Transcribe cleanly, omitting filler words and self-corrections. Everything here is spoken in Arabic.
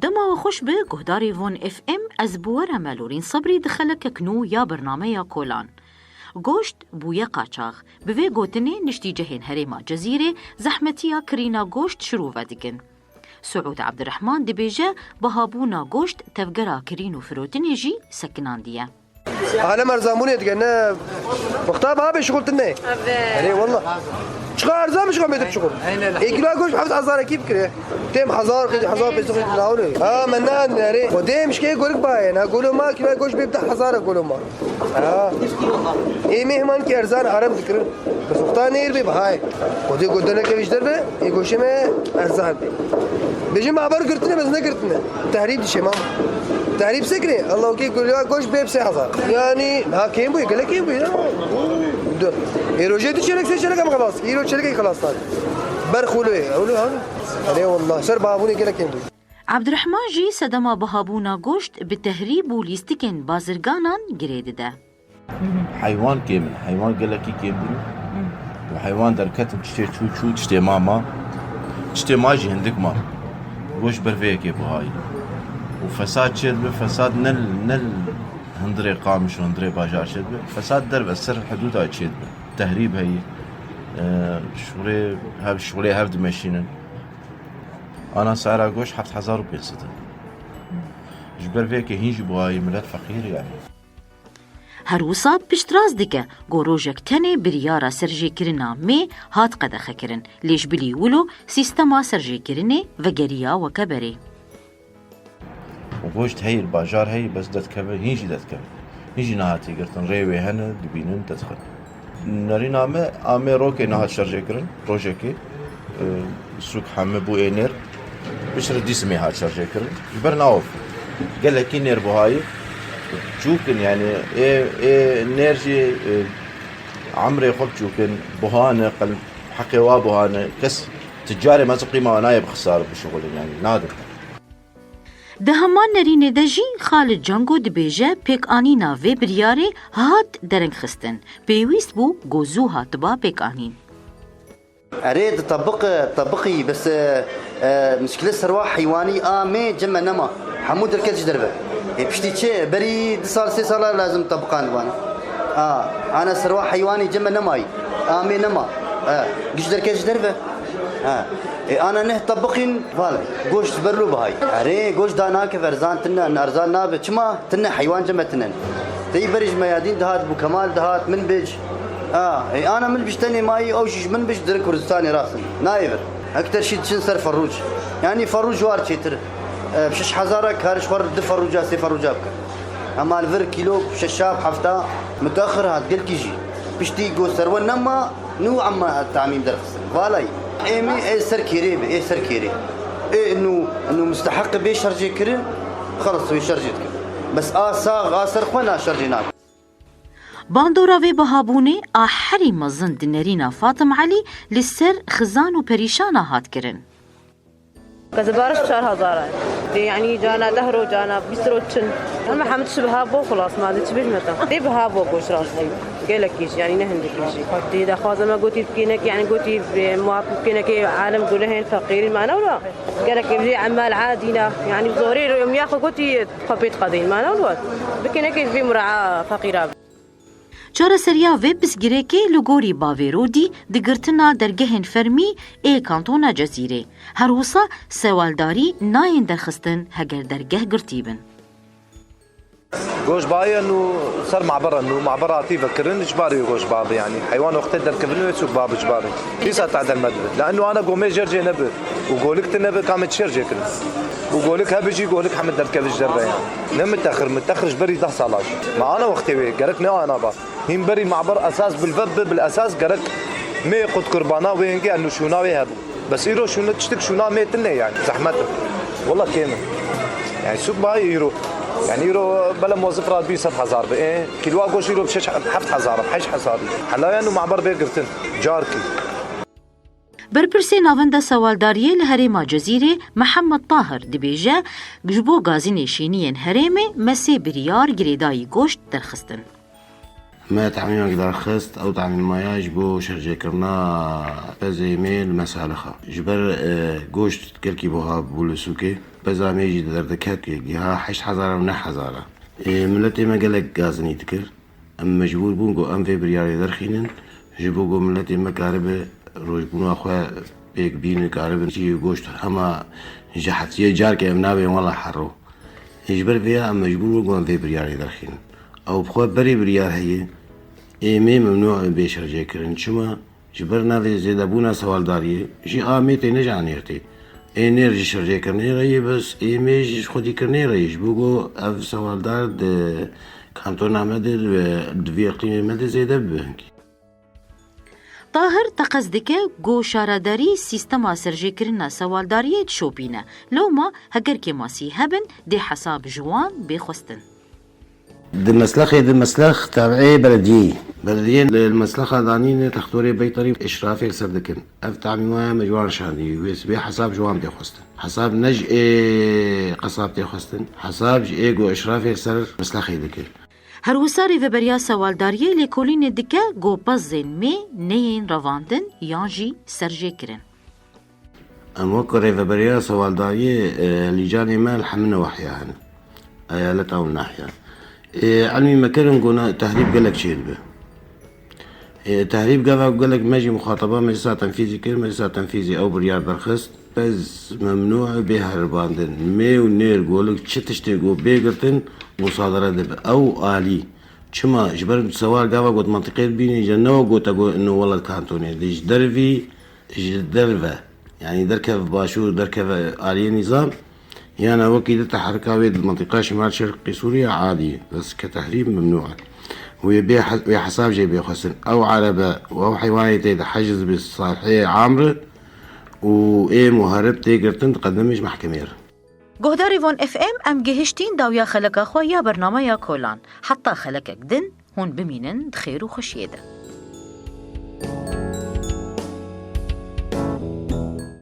دما وخوش به گهداری وون اف ام از بواره ملورین صبری دخلک کنو یا برنامه یا کولان. گوشت بویه قاچاغ به گوتنه نشتی جهین هریما جزیره زحمتیا کرینا گوشت شروع و دیگن. سعود عبدالرحمن دی بیجه بهابونا گوشت تفگرا کرینو فروتنی جی سکنان دیه. أنا مرزاموني تقولنا مختار ما بيشغل تني. أبدا. والله. شغل أرزام شغل ما يدري شغل. يقول أقول حفظ حزارة كيف كره. تيم حزار بيسوي ناوني. منان يعني. وديم شكي يقولك باين. أقوله ما كلا أقولش بيفتح حزارة أقوله ما. إيه مهمان كي أرزان عرب ذكر. بس مختار نير بهاي. ودي قدرنا كيف يشتغل به يقولش ما أرزان بي. بيجي معبر قرتنا بس نقرتنا. تهريب دشي ماما. تهريب سكري الله كي يقول يا قوش بيبسي حصار يعني ها كيم بوي قال كيم بوي يروجي تشيلك سيشلك ما خلاص يرو تشيلك خلاص صار برخولوي اقول له انا والله سر بابوني قال كيم بوي عبد الرحمن جي سدما بهابونا گوشت بالتهريب وليستكن بازرگانان گريد ده حيوان كامل حيوان قال لك كامل وحيوان دركت تشتي تشو تشتي ماما تشتي ماجي عندك ما گوش برفيك يا بهاي وفساد شد فساد نل هندري قامش وهندري باجار شد فساد درب السر الحدود هاي شد تهريب هي شغلي هاف دمشينن انا سعر قوش حفت حزار وبيصد جبر فيك هيجي بواي ملات فقير يعني هروسا پشتراز دیگه گوروژک تنه بریارا سرجی کرنا می هات قدخه کرن لیش بلی ولو سیستما سرجی کرنه و گریا و کبری وقوشت هي الباجار هي بس دتكبر هيجي نهاتي قرتن ريوي هنا دبينن تدخل نارينا امي روكي نهات شرجكرن روجكي سوق حمى بو انير بشر ديسمي هات شرجكرن برناوف قال لك نير بو هاي جوكن يعني ايه نيرجي عمري خب جوكن بوهانه قل حقي وابوهانه كس تجاري ما قيمه وانا بخساره بشغل يعني نادر ده همان نرینه دجی خالد جانگو دبیجه پیک آنینا و بریاره هات درنگ خستن پیویست بو گوزو هات با پیک آنین أريد طبقي بس مشكلة سرواح حيواني مي جمع نما حمود ركز دربه بشتي شيء بري صار 6 سال لازم طبقان وانا أنا سرواح حيواني جمع نماي مي نما قش دركز دربه انا نه طبقين فال گوشت برلو بهاي اري گوشت دانا كفرزان تنا ارزان ناب چما تنا حيوان جمتنا تي برج ميادين دهات بو كمال دهات من بيج انا من بيشتني ماي او شيش من بيش درك كردستاني راسن نايبر اكثر شيء تشنسر فروج يعني فروج وار شيتر بشش حزاره كارش ور د فروجا سي فروجا اما الفر كيلو ششاب حفتا متاخر هات قال كيجي بيشتي جو سرون نما نو عما التعميم درس فالاي ايه سركيري ايه انه مستحق بيه شرجي كرن خلص هو شرجي كرن بس صاغ سرخونا شرجيناك باندورا و بهابونه آحری مزن دنرینا فاطم علي للسر خزان و پریشانا هات کرن كزبارش بشار هزارة يعني جانا دهرو جانا بيسروتشن أنا حمد شبهابو خلاص ما أدري شبيه متى دي بهابو قوش راسي قالك إيش يعني نهندك إيش قلتي إذا خازن ما قلتي بكينك يعني قلتي بمواطن بكينك عالم قولهن فقيرين ما نولا قالك يبدي عمال عادينا يعني زوري يوم ياخذ قلتي خبيت قدين ما نولا بكينك في مراعاة فقيرة چارە سەریا vê pirsgirêkê li gorî Bavêrodî di girtina dergehên fermî ê kantona Cezîrê. Her wisa sewaldarî nayên derxistin heger dergeh girtî bin. گوش باي انه صار انه معبراتي فكرن اجباري گوش باب يعني حيوان وقت دركبني وسوق باب اجباري ليس تعدل مدرب لانه انا قومي جرجي نبي وقولك تنبي كامل تشرجي كل وقولك هبجي قولك حمد دركب الجربه يعني نم متاخر اجبري 10 سالات ما انا وقتي قالك نو انا با هم بري معبر اساس بالفب بالاساس قالك مي قد قربانا وين انه شو ناوي هذا بس يرو شو تشتك شو ناوي يعني زحمته والله كامل يعني سوق باي يرو يعني يرو بلا موظف راتبي 7000 بايه كيلو اقوش يرو بشش 7000 بحش حسابي حلاوي انه معبر بيقرتن جاركي برپرسê navenda sewaldariyê li Herêma Cezîrê Mihemed Tahir dibêje ji bo gazînê şîniyên herêmê mesê biryar girêdayî goşt derxistin. ما تعميم درخست أو تعميم ماياج بو شرجة كرنا بزي ميل مسالخة جبر جوشت كلكي بوها بولسوكي بزام يجي دردكات يجيها 8000 و 9000 ملتي ما قالك غازني تكر أم مجبور بونجو أم في برياري درخينن جبوجو ملتي ما كاربة روج بونو أخوة بيك بينو كاربة شي جوشت هما جحت يجار كي أمنابي والله حرو يجبر فيها أم مجبور بونجو أم في برياري درخينن أو بخوة بري بريار هي إيمي ممنوع بيشر جاكرن شما جبرنا في زيد أبونا سوال داري جي آميتي نجانيرتي نرجع شرجة كرني رأي بس إيميج خودي كرني رأيش بوجو أف سوال دار كانتون عمد الدفيقتي مد زيادة بهنك طاهر تقصدك جو شارداري سيستما سرجي كرنا سوالدارية شوبينا لو ما هجر كماسي هبن دي حساب جوان بخستن دي المسلخ تابعي بلدية المسلخة دانين تختوري بيطري إشرافي سردكن أفتح ميوان مجوان شاندي ويسبي حساب جوان بيخستن حساب نج قصاب تيخستن حساب جو إشرافي سر مسلخي دكن هروساري وبريا سوالدارية لكولين دكا جو بزن مي نين رواندن يانجي سرجي كرن أموكري وبريا سوالدارية لجاني مال حمنا وحياهن آيالة أو الناحية علمي مكان قلنا تهريب قالك شيء به تهريب قالك ماجي مخاطبة مجلس تنفيذي كل مجلس تنفيذي أو بريار برخص بس ممنوع بها هرباندن مي ونير قولك تشتشتي قو بيقرتن مصادرة دب أو آلي شما جبرت سوال قاوا قلت منطقية بيني جنوا قلت أقول إنه والله كانتوني ديش درفي درفة يعني دركف باشور دركف آلية نظام يعني وكيل تحركة ويد المنطقة شمال شرقي سوريا عادي بس كتهريب ممنوع ويبيع حساب جاي بيخسن أو عربة أو حيوانات يتحجز بالصالحية عامرة وإيه مهرب تقدر تقدمش محكمة جهداري فون اف ام ام جهشتين داويا خلقا خويا برنامج كولان حتى خلقك دن هون بمينن خير وخشيده